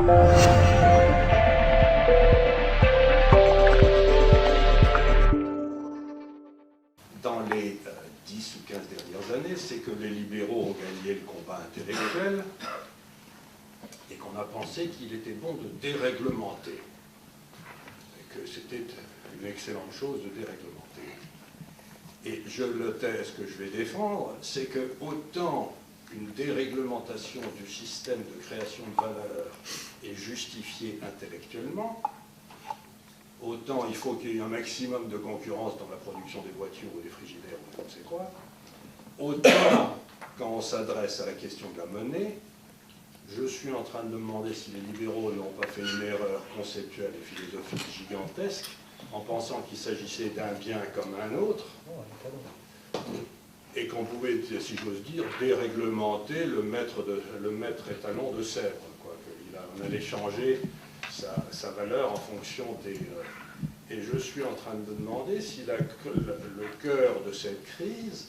Dans les 10 ou 15 dernières années, c'est que les libéraux ont gagné le combat intellectuel et qu'on a pensé qu'il était bon de déréglementer, et que c'était une excellente chose de déréglementer. Et le thèse que je vais défendre, c'est que autant une déréglementation du système de création de valeur est justifiée intellectuellement, autant il faut qu'il y ait un maximum de concurrence dans la production des voitures ou des frigidaires ou je ne sais quoi, autant quand on s'adresse à la question de la monnaie, je suis en train de me demander si les libéraux n'ont pas fait une erreur conceptuelle et philosophique gigantesque en pensant qu'il s'agissait d'un bien comme un autre et qu'on pouvait, si j'ose dire, déréglementer le maître étalon de Sèvres, quoi, qu'on allait changer sa valeur en fonction des... Et je suis en train de me demander si le cœur de cette crise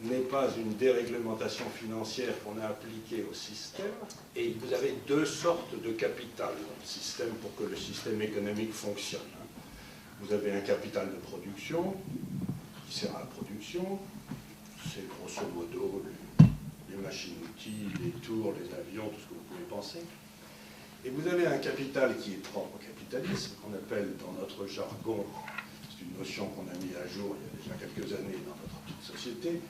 n'est pas une déréglementation financière qu'on a appliquée au système. Et vous avez deux sortes de capital dans le système pour que le système économique fonctionne. Vous avez un capital de production qui sert à la production, c'est grosso modo les machines-outils, les tours, les avions, tout ce que vous pouvez penser. Et vous avez un capital qui est propre au capitalisme, qu'on appelle dans notre jargon, c'est une notion qu'on a mis à jour il y a déjà quelques années dans notre petite société,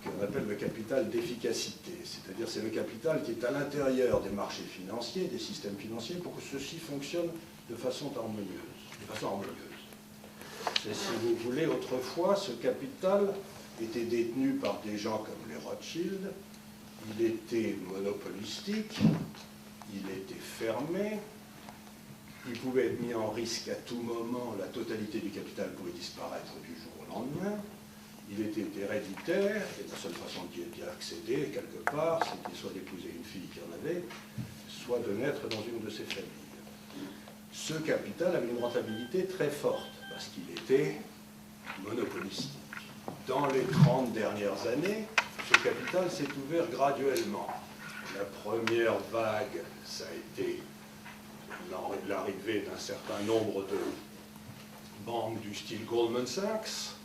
qu'on appelle le capital d'efficacité. C'est-à-dire c'est le capital qui est à l'intérieur des marchés financiers, des systèmes financiers, pour que ceux-ci fonctionnent de façon harmonieuse. Et si vous voulez, autrefois, ce capital était détenu par des gens comme les Rothschild, il était monopolistique, il était fermé, il pouvait être mis en risque à tout moment, la totalité du capital pouvait disparaître du jour au lendemain, il était héréditaire, et la seule façon d'y accéder, quelque part, c'était soit d'épouser une fille qui en avait, soit de naître dans une de ses familles. Ce capital avait une rentabilité très forte, parce qu'il était monopolistique. Dans les 30 dernières années, ce capital s'est ouvert graduellement. La première vague, ça a été l'arrivée d'un certain nombre de banques du style Goldman Sachs,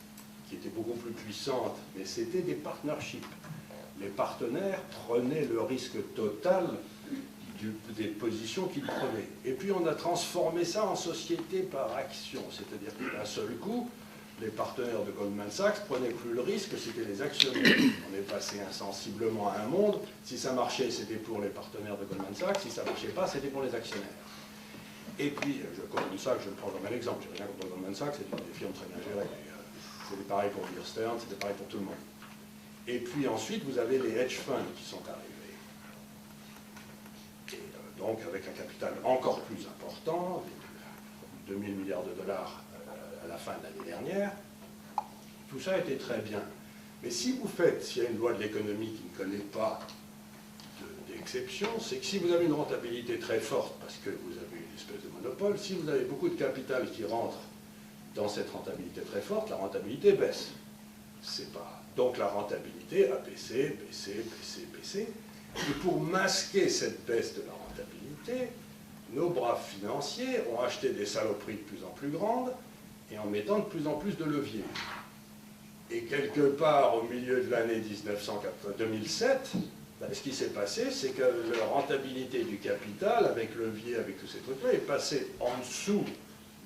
qui étaient beaucoup plus puissantes, mais c'était des partnerships. Les partenaires prenaient le risque total des positions qu'ils prenaient. Et puis on a transformé ça en société par action, c'est-à-dire que d'un seul coup, les partenaires de Goldman Sachs prenaient plus le risque, c'était les actionnaires. On est passé insensiblement à un monde, si ça marchait, c'était pour les partenaires de Goldman Sachs, si ça ne marchait pas, c'était pour les actionnaires. Et puis, Goldman Sachs, je le prends comme un exemple, je n'ai rien contre Goldman Sachs, c'est une des firmes très bien gérées, c'était pareil pour Bear Stearns, c'était pareil pour tout le monde. Et puis ensuite, vous avez les hedge funds qui sont arrivés. Et donc, avec un capital encore plus important, 2000 milliards de dollars à la fin de l'année dernière, tout ça était très bien. Mais si vous faites, s'il y a une loi de l'économie qui ne connaît pas d'exception, c'est que si vous avez une rentabilité très forte, parce que vous avez une espèce de monopole, si vous avez beaucoup de capital qui rentre dans cette rentabilité très forte, la rentabilité baisse. C'est pas... Donc la rentabilité a baissé. Et pour masquer cette baisse de la rentabilité, nos braves financiers ont acheté des saloperies de plus en plus grandes et en mettant de plus en plus de leviers. Et quelque part au milieu de l'année 2007, ce qui s'est passé, c'est que la rentabilité du capital, avec levier, avec tous ces trucs-là, est passée en dessous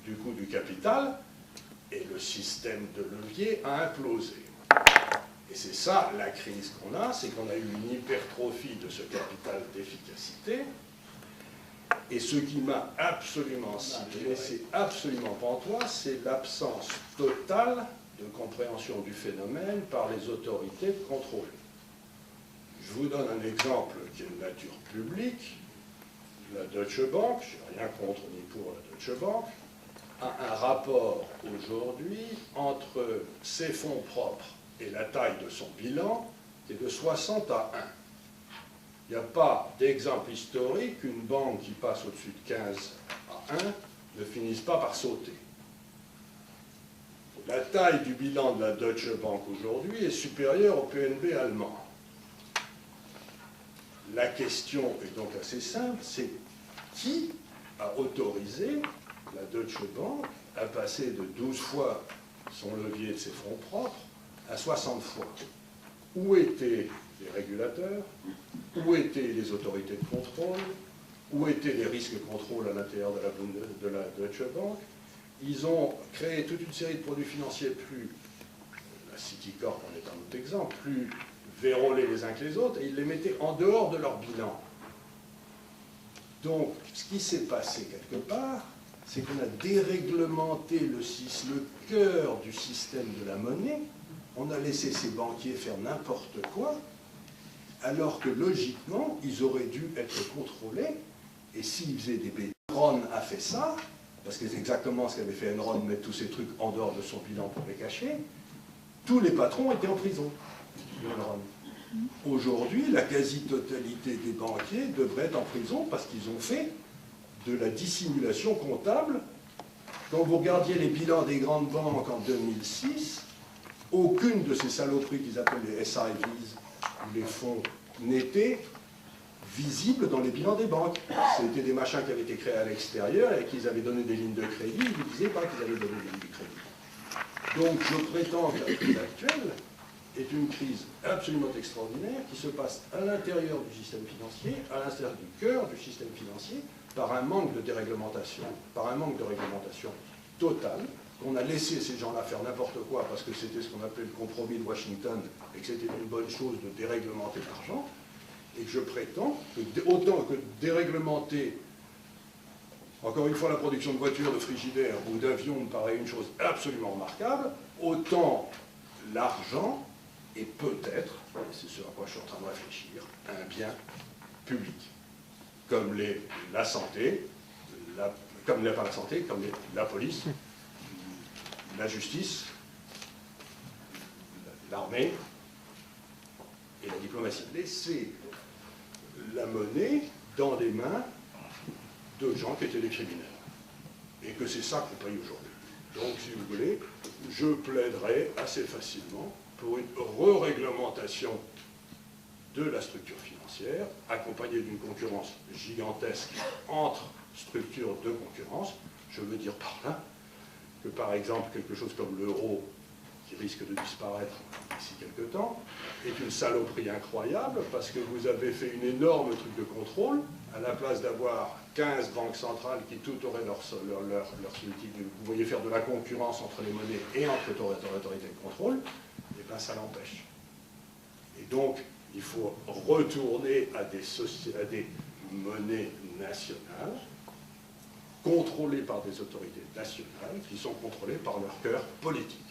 du coût du capital, et le système de levier a implosé. Et c'est ça la crise qu'on a, c'est qu'on a eu une hypertrophie de ce capital d'efficacité. Et ce qui m'a absolument ciblé, c'est absolument pantois, c'est l'absence totale de compréhension du phénomène par les autorités de contrôle. Je vous donne un exemple qui est de nature publique. La Deutsche Bank, je n'ai rien contre ni pour la Deutsche Bank, a un rapport aujourd'hui entre ses fonds propres et la taille de son bilan qui est de 60 à 1. Il n'y a pas d'exemple historique qu'une banque qui passe au-dessus de 15 à 1 ne finisse pas par sauter. La taille du bilan de la Deutsche Bank aujourd'hui est supérieure au PNB allemand. La question est donc assez simple, c'est qui a autorisé la Deutsche Bank à passer de 12 fois son levier de ses fonds propres à 60 fois. Où étaient les régulateurs? Où étaient les autorités de contrôle? Où étaient les risques contrôle à l'intérieur de la Deutsche Bank? Ils ont créé toute une série de produits financiers plus, la Citicorp en est un autre exemple, plus vérolés les uns que les autres, et ils les mettaient en dehors de leur bilan. Donc, ce qui s'est passé quelque part, c'est qu'on a déréglementé le cœur du système de la monnaie, on a laissé ces banquiers faire n'importe quoi, alors que logiquement, ils auraient dû être contrôlés, et s'ils faisaient des bêtises, Enron a fait ça, parce que c'est exactement ce qu'avait fait Enron, mettre tous ces trucs en dehors de son bilan pour les cacher, tous les patrons étaient en prison de Enron. Aujourd'hui, la quasi-totalité des banquiers devraient être en prison parce qu'ils ont fait de la dissimulation comptable. Quand vous regardiez les bilans des grandes banques en 2006, aucune de ces saloperies qu'ils appellent les SIVs, ou les fonds, n'était visible dans les bilans des banques. C'était des machins qui avaient été créés à l'extérieur et qu'ils avaient donné des lignes de crédit, ils ne disaient pas qu'ils avaient donné des lignes de crédit. Donc je prétends que la crise actuelle est une crise absolument extraordinaire qui se passe à l'intérieur du système financier, à l'intérieur du cœur du système financier, par un manque de déréglementation, par un manque de réglementation totale, qu'on a laissé ces gens-là faire n'importe quoi parce que c'était ce qu'on appelait le compromis de Washington et que c'était une bonne chose de déréglementer l'argent, et que je prétends que autant que déréglementer, encore une fois, la production de voitures, de frigidaires ou d'avions me paraît une chose absolument remarquable, autant l'argent est peut-être, et c'est ce à quoi je suis en train de réfléchir, un bien public, comme la santé, comme la police, la justice, l'armée et la diplomatie. Laisser la monnaie dans les mains de gens qui étaient des criminels. Et que c'est ça qu'on paye aujourd'hui. Donc, si vous voulez, je plaiderai assez facilement pour une re-réglementation de la structure financière, accompagnée d'une concurrence gigantesque entre structures de concurrence. Je veux dire par là que, par exemple, quelque chose comme l'euro, qui risque de disparaître d'ici quelque temps, est une saloperie incroyable, parce que vous avez fait une énorme truc de contrôle, à la place d'avoir 15 banques centrales qui toutes auraient leur politique, vous voyez faire de la concurrence entre les monnaies et entre autorités de contrôle, et bien ça l'empêche. Et donc, il faut retourner à des monnaies nationales, contrôlées par des autorités nationales, qui sont contrôlées par leur cœur politique.